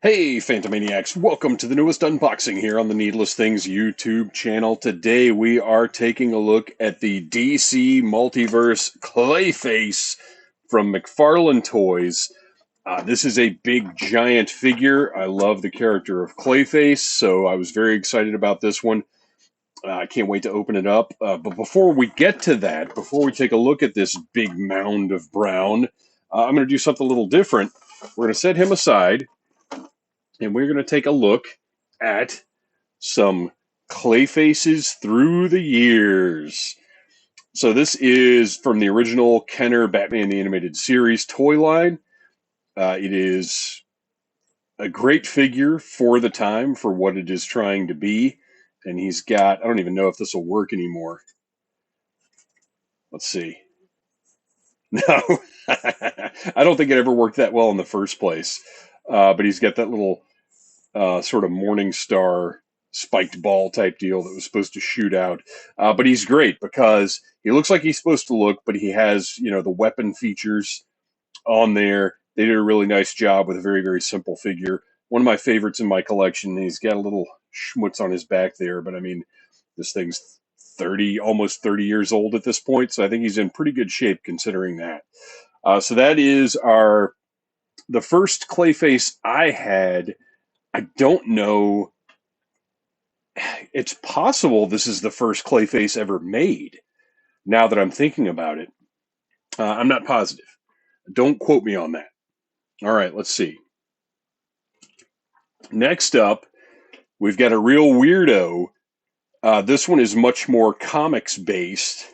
Hey, Phantomaniacs, welcome to the newest unboxing here on the Needless Things YouTube channel. Today we are taking a look at the DC Multiverse Clayface from McFarlane Toys. This is a big, giant figure. I love the character of Clayface, so I was very excited about this one. I can't wait to open it up. But before we get to that, before we take a look at this big mound of brown, I'm going to do something a little different. We're going to set him aside and we're going to take a look at some Clayfaces through the years. So this is from the original Kenner Batman the Animated Series toy line. It is a great figure for the time, for what it is trying to be. And he's got, I don't even know if this will work anymore. Let's see. No, I don't think it ever worked that well in the first place. But he's got that little sort of Morning Star spiked ball type deal that was supposed to shoot out. But he's great because he looks like he's supposed to look, but he has, the weapon features on there. They did a really nice job with a very, very simple figure. One of my favorites in my collection. He's got a little schmutz on his back there, but I mean, this thing's 30, almost 30 years old at this point, so I think he's in pretty good shape considering that. So that is the first Clayface I had. I don't know. It's possible this is the first Clayface ever made, now that I'm thinking about it. I'm not positive. Don't quote me on that. All right, let's see. Next up, we've got a real weirdo. This one is much more comics based,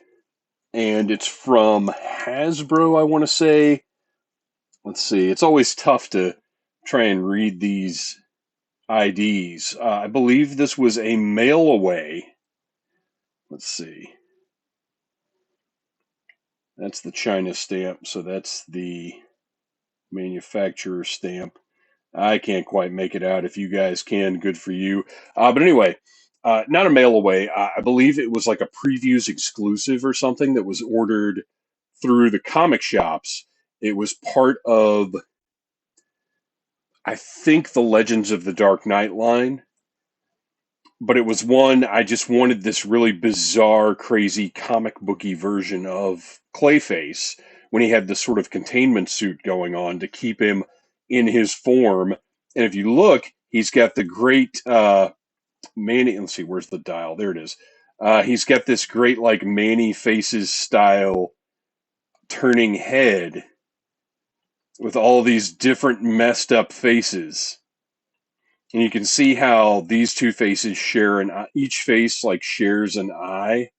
and it's from Hasbro, I want to say. Let's see. It's always tough to try and read these IDs. I believe this was a mail away. Let's see. That's the China stamp, so that's the manufacturer stamp. I can't quite make it out. If you guys can, good for you. But anyway, not a mail away. I believe it was like a previews exclusive or something that was ordered through the comic shops. It was part of, I think, the Legends of the Dark Knight line. But it was one, I just wanted this really bizarre, crazy comic booky version of Clayface when he had this sort of containment suit going on to keep him in his form. And if you look, he's got the great Manny. Let's see, where's the dial? There it is. He's got this great, like, Manny Faces style turning head with all these different messed up faces. And you can see how these two faces share an eye. Each face like shares an eye.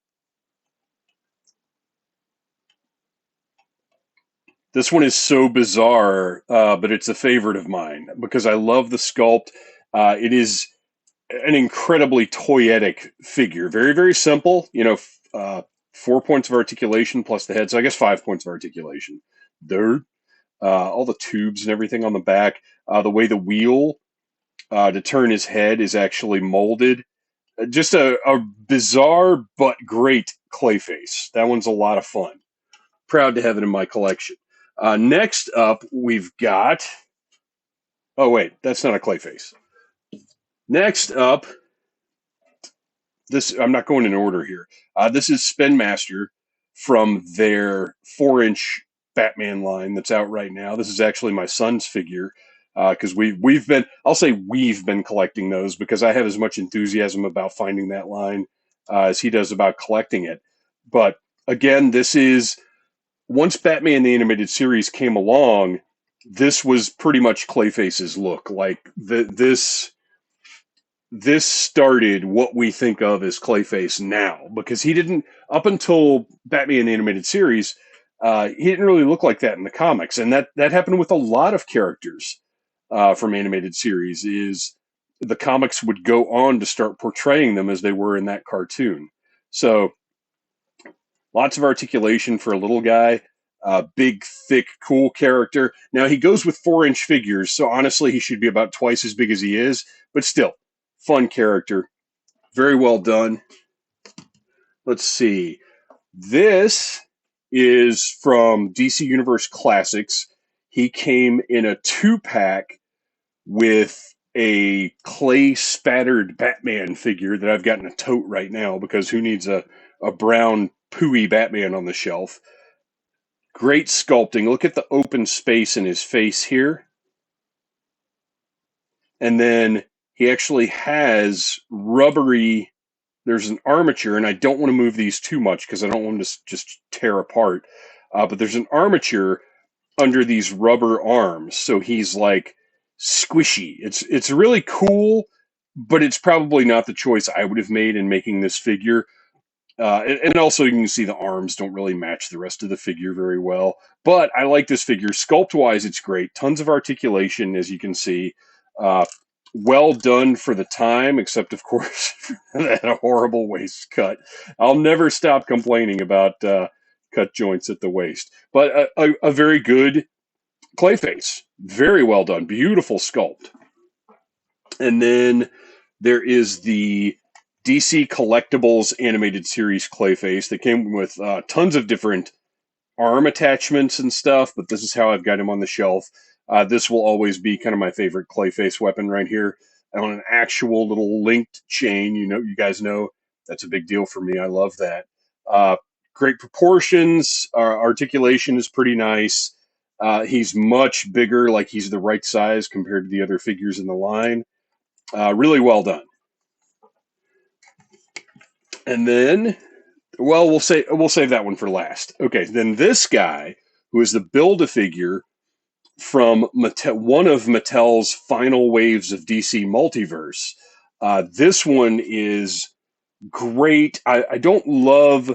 This one is so bizarre, but it's a favorite of mine because I love the sculpt. It is an incredibly toyetic figure. Very, very simple. 4 points of articulation plus the head. So I guess 5 points of articulation. There, all the tubes and everything on the back. The way the wheel to turn his head is actually molded. Just a bizarre but great Clayface. That one's a lot of fun. Proud to have it in my collection. Next up, we've got. Oh, wait, that's not a Clayface. Next up, I'm not going in order here. This is Spin Master from their 4-inch Batman line that's out right now. This is actually my son's figure. Because we've been collecting those because I have as much enthusiasm about finding that line as he does about collecting it. But again, this is, once Batman the Animated Series came along, this was pretty much Clayface's look. Like this started what we think of as Clayface now, because he didn't, up until Batman the Animated Series, he didn't really look like that in the comics, and that happened with a lot of characters. From animated series, is the comics would go on to start portraying them as they were in that cartoon. So lots of articulation for a little guy, big, thick, cool character. Now he goes with 4-inch figures, so honestly he should be about twice as big as he is, but still, fun character. Very well done. Let's see. This is from DC Universe Classics. He came in a 2-pack with a clay spattered Batman figure that I've got in a tote right now because who needs a brown pooey Batman on the shelf? Great sculpting. Look at the open space in his face here. And then he actually has rubbery, there's an armature, and I don't want to move these too much because I don't want them to just tear apart. But there's an armature under these rubber arms, so he's like squishy. It's really cool, but it's probably not the choice I would have made in making this figure. And also, you can see the arms don't really match the rest of the figure very well. But I like this figure. Sculpt-wise, it's great. Tons of articulation, as you can see. Well done for the time, except, of course, that a horrible waist cut. I'll never stop complaining about cut joints at the waist. But a very good Clayface. Very well done. Beautiful sculpt. And then there is the DC Collectibles animated series Clayface that came with tons of different arm attachments and stuff, but this is how I've got him on the shelf. This will always be kind of my favorite Clayface weapon right here. On an actual little linked chain, you guys know that's a big deal for me. I love that. Great proportions. Articulation is pretty nice. He's much bigger, like he's the right size compared to the other figures in the line. Really well done. And then, well, we'll save that one for last. Okay, then this guy, who is the Build-A-Figure from one of Mattel's final waves of DC Multiverse. This one is great. I don't love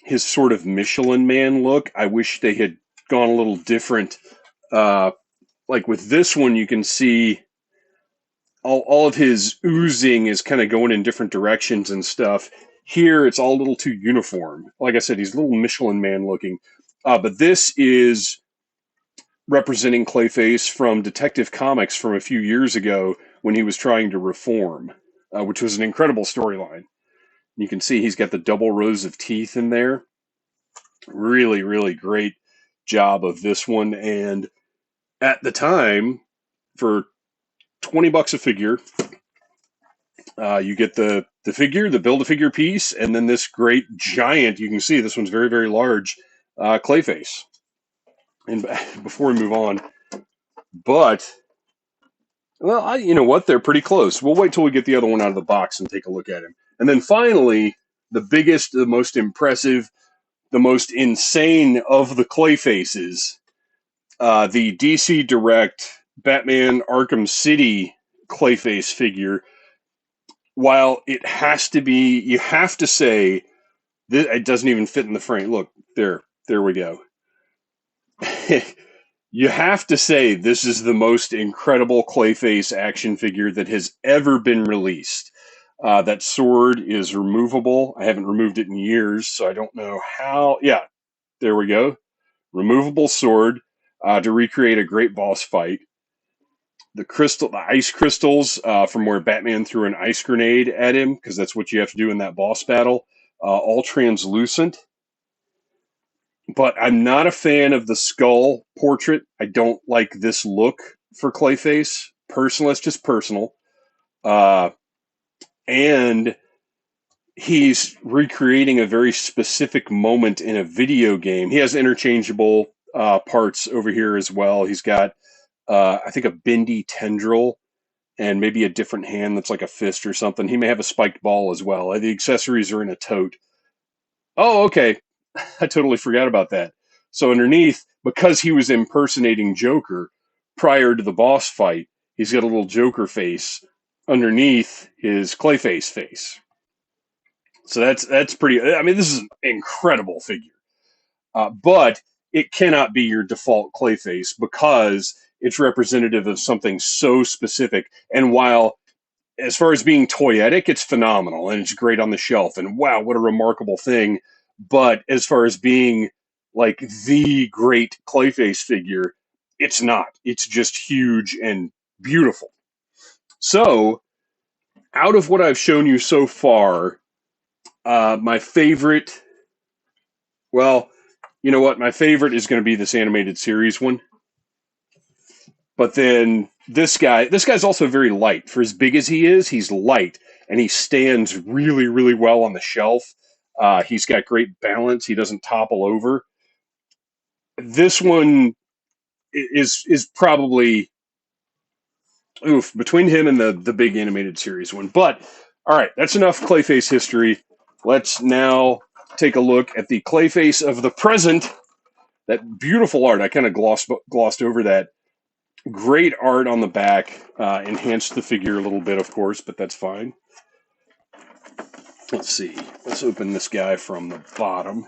his sort of Michelin Man look. I wish they had gone a little different. Like with this one, you can see all of his oozing is kind of going in different directions and stuff. Here, it's all a little too uniform. Like I said, he's a little Michelin Man looking. But this is representing Clayface from Detective Comics from a few years ago when he was trying to reform, which was an incredible storyline. You can see he's got the double rows of teeth in there. Really, really great job of this one. And at the time, for $20 a figure, you get the figure, the Build-A-Figure piece, and then this great giant, you can see this one's very, very large, Clayface. And before we move on, but, well, you know what? They're pretty close. We'll wait till we get the other one out of the box and take a look at him. And then finally, the biggest, the most impressive, the most insane of the Clayfaces, the DC Direct Batman Arkham City Clayface figure. While it has to be, you have to say, it doesn't even fit in the frame. Look, there we go. You have to say this is the most incredible Clayface action figure that has ever been released. That sword is removable. I haven't removed it in years, so I don't know how. Yeah, there we go. Removable sword to recreate a great boss fight. The ice crystals from where Batman threw an ice grenade at him, because that's what you have to do in that boss battle, all translucent. But I'm not a fan of the skull portrait. I don't like this look for Clayface. Personal, it's just personal. And he's recreating a very specific moment in a video game. He has interchangeable parts over here as well. He's got, I think, a bendy tendril and maybe a different hand that's like a fist or something. He may have a spiked ball as well. The accessories are in a tote. Oh, okay. I totally forgot about that. So underneath, because he was impersonating Joker prior to the boss fight, he's got a little Joker face underneath his Clayface face. So that's pretty. I mean, this is an incredible figure, but it cannot be your default Clayface because it's representative of something so specific. And while as far as being toyetic, it's phenomenal and it's great on the shelf. And wow, what a remarkable thing. But as far as being like the great Clayface figure, it's not. It's just huge and beautiful. So, out of what I've shown you so far, my favorite, well, you know what? My favorite is going to be this animated series one. But then this guy's also very light. For as big as he is, he's light, and he stands really, really well on the shelf. He's got great balance. He doesn't topple over. This one is probably between him and the big animated series one. But all right, that's enough Clayface history. Let's now take a look at the Clayface of the present. That beautiful art. I kind of glossed over that. Great art on the back. Enhanced the figure a little bit, of course, but that's fine. Let's see. Let's open this guy from the bottom.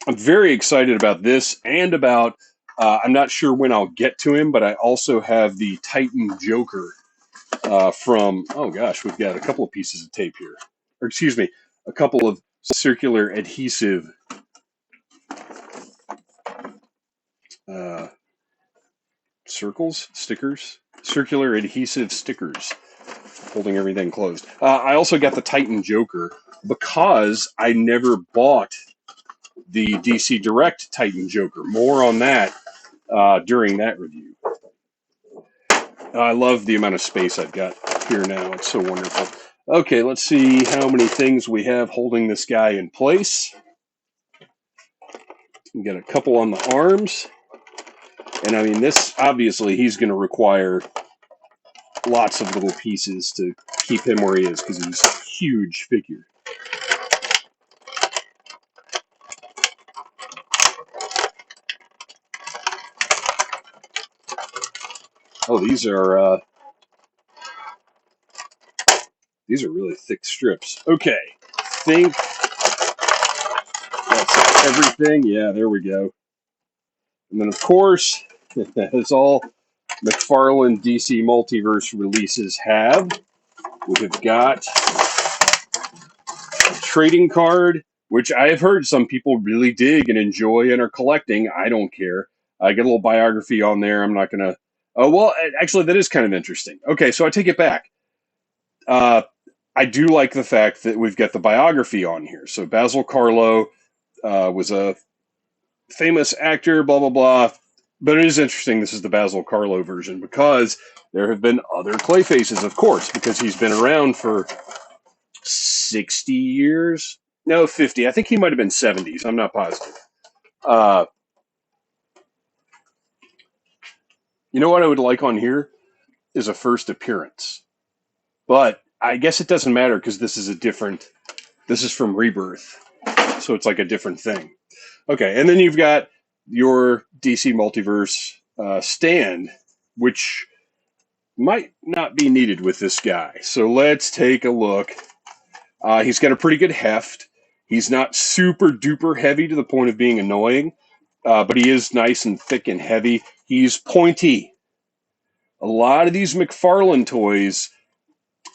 I'm very excited about this and about, I'm not sure when I'll get to him, but I also have the Titan Joker from, oh gosh, we've got a couple of pieces of tape here. Or excuse me, a couple of circular adhesive circular adhesive stickers holding everything closed. I also got the Titan Joker because I never bought the DC Direct Titan Joker. More on that during that review. I love the amount of space I've got here now. It's so wonderful. Okay, let's see how many things we have holding this guy in place. We got a couple on the arms. And I mean, this, obviously, he's going to require lots of little pieces to keep him where he is because he's a huge figure. Oh, these are really thick strips. Okay, I think that's everything. Yeah, there we go. And then, of course, as all McFarlane DC Multiverse releases have, we have got a trading card, which I have heard some people really dig and enjoy and are collecting. I don't care. I get a little biography on there. I'm not going to... Oh, well, actually, that is kind of interesting. Okay, so I take it back. I do like the fact that we've got the biography on here. So Basil Karlo was a famous actor, blah, blah, blah. But it is interesting this is the Basil Karlo version because there have been other Clayfaces, of course, because he's been around for 60 years. No, 50. I think he might have been 70s. I'm not positive. You know what I would like on here is a first appearance. But I guess it doesn't matter because this is from Rebirth. So it's like a different thing. Okay, and then you've got your DC Multiverse stand, which might not be needed with this guy. So let's take a look. He's got a pretty good heft. He's not super duper heavy to the point of being annoying, but he is nice and thick and heavy. He's pointy. A lot of these McFarlane toys,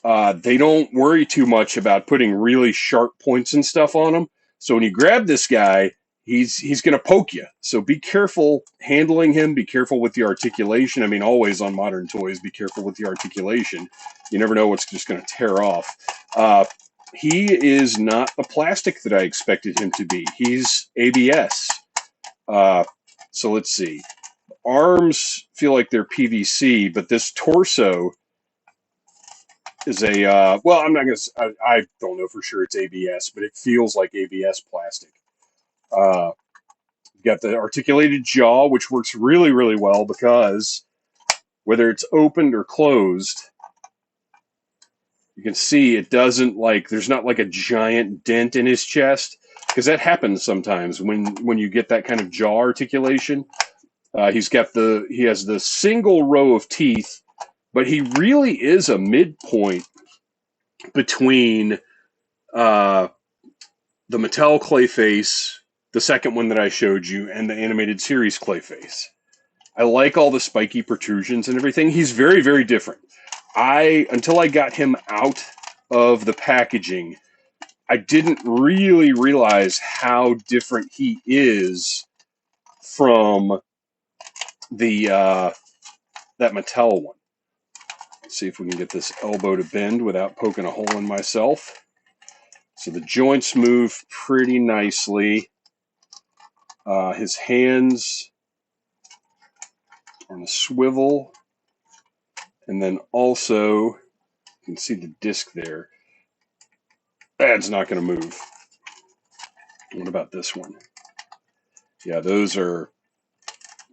they don't worry too much about putting really sharp points and stuff on them. So when you grab this guy, he's going to poke you. So be careful handling him. Be careful with the articulation. I mean, always on modern toys, be careful with the articulation. You never know what's just going to tear off. He is not the plastic that I expected him to be. He's ABS. So let's see. Arms feel like they're PVC, but this torso is a, well, I'm not going to, I don't know for sure it's ABS, but it feels like ABS plastic. You've got the articulated jaw, which works really, really well because whether it's opened or closed, you can see it doesn't like, there's not like a giant dent in his chest, because that happens sometimes when you get that kind of jaw articulation. He has the single row of teeth, but he really is a midpoint between the Mattel Clayface, the second one that I showed you, and the animated series Clayface. I like all the spiky protrusions and everything. He's very, very different. Until I got him out of the packaging, I didn't really realize how different he is from that Mattel one. Let's see if we can get this elbow to bend without poking a hole in myself. So the joints move pretty nicely. His hands on a swivel. And then also, you can see the disc there. That's not going to move. What about this one? Yeah, those are...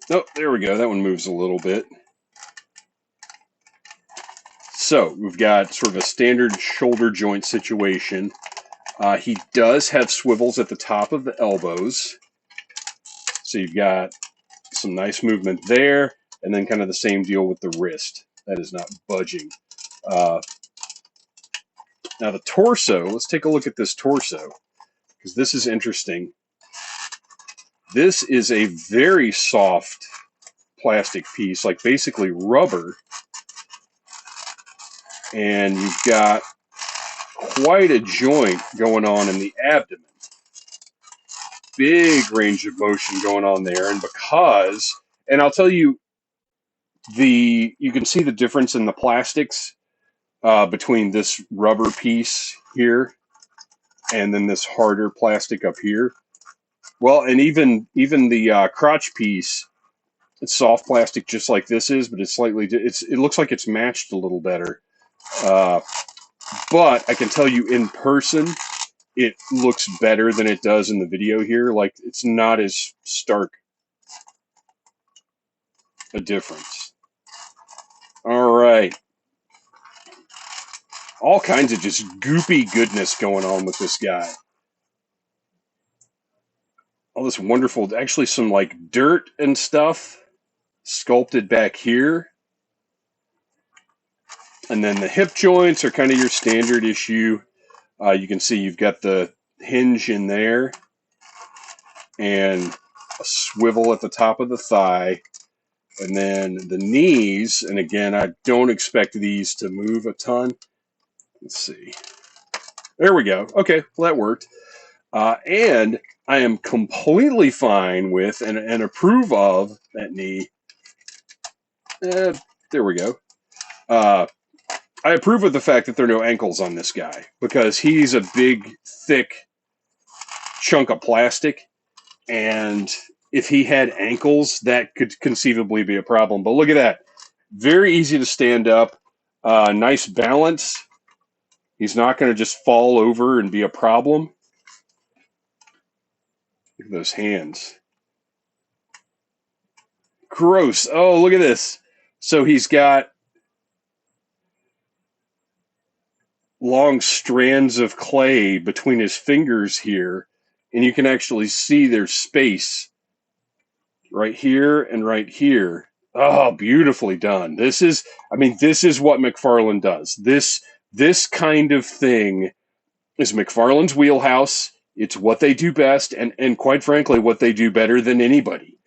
Oh, there we go. That one moves a little bit. So we've got sort of a standard shoulder joint situation. He does have swivels at the top of the elbows. So you've got some nice movement there, and then kind of the same deal with the wrist. That is not budging. Now the torso, let's take a look at this torso, because this is interesting. This is a very soft plastic piece, like basically rubber. And you've got quite a joint going on in the abdomen. Big range of motion going on there. And because, and I'll tell you, you can see the difference in the plastics between this rubber piece here and then this harder plastic up here. Well, and even the crotch piece, it's soft plastic just like this is, but it's slightly, it looks like it's matched a little better. But I can tell you in person, it looks better than it does in the video here. Like, it's not as stark a difference. All right. All kinds of just goopy goodness going on with this guy. All this wonderful, actually some like dirt and stuff sculpted back here. And then the hip joints are kind of your standard issue. You can see you've got the hinge in there and a swivel at the top of the thigh. And then the knees, and again, I don't expect these to move a ton. Let's see. There we go. Okay, well, that worked. And I am completely fine with and approve of that knee. There we go. I approve of the fact that there are no ankles on this guy because he's a big, thick chunk of plastic. And if he had ankles, that could conceivably be a problem. But look at that. Very easy to stand up. Nice balance. He's not going to just fall over and be a problem. Look at those hands. Gross. Oh, look at this. So he's got long strands of clay between his fingers here, and you can actually see there's space right here and right here. Oh, beautifully done. This is what McFarlane does. This kind of thing is McFarlane's wheelhouse. It's what they do best, and quite frankly, what they do better than anybody.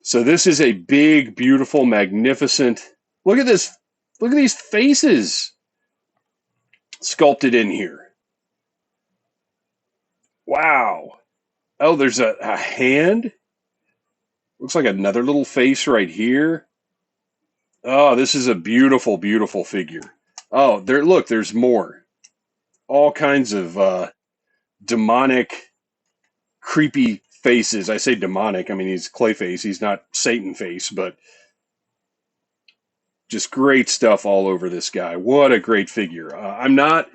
So this is a big, beautiful, magnificent... Look at this. Look at these faces sculpted in here. Wow. Oh, there's a hand. Looks like another little face right here. Oh, this is a beautiful, beautiful figure. Oh, look, there's more. All kinds of demonic, creepy faces. I say demonic. I mean, he's Clayface. He's not Satan face, but just great stuff all over this guy. What a great figure. I'm not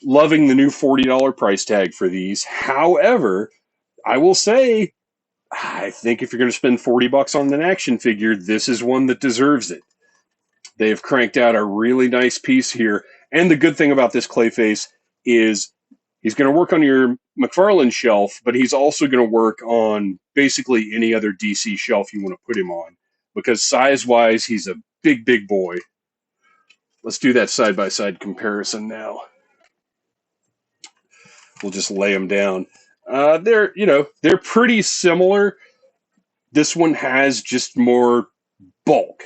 loving the new $40 price tag for these. However, I will say, I think if you're going to spend $40 on an action figure, this is one that deserves it. They've cranked out a really nice piece here. And the good thing about this Clayface is he's going to work on your McFarlane shelf, but he's also going to work on basically any other DC shelf you want to put him on. Because size-wise, he's a big, big boy. Let's do that side-by-side comparison now. We'll just lay them down. They're pretty similar. This one has just more bulk.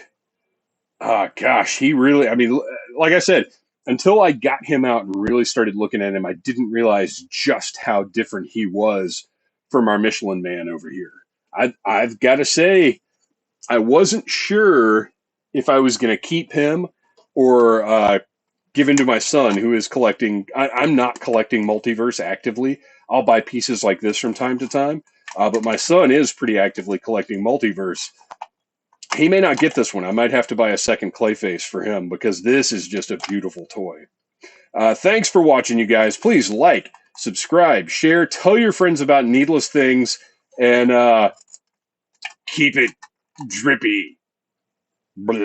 Gosh, he really, I mean, like I said, until I got him out and really started looking at him, I didn't realize just how different he was from our Michelin Man over here. I've got to say, I wasn't sure if I was going to keep him or give him to my son, who is collecting. I'm not collecting Multiverse actively. I'll buy pieces like this from time to time, but my son is pretty actively collecting Multiverse. He may not get this one. I might have to buy a second Clayface for him because this is just a beautiful toy. Thanks for watching, you guys. Please like, subscribe, share, tell your friends about needless things, and keep it drippy. Blah.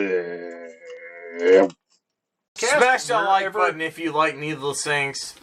Smash that like button if you like needless things.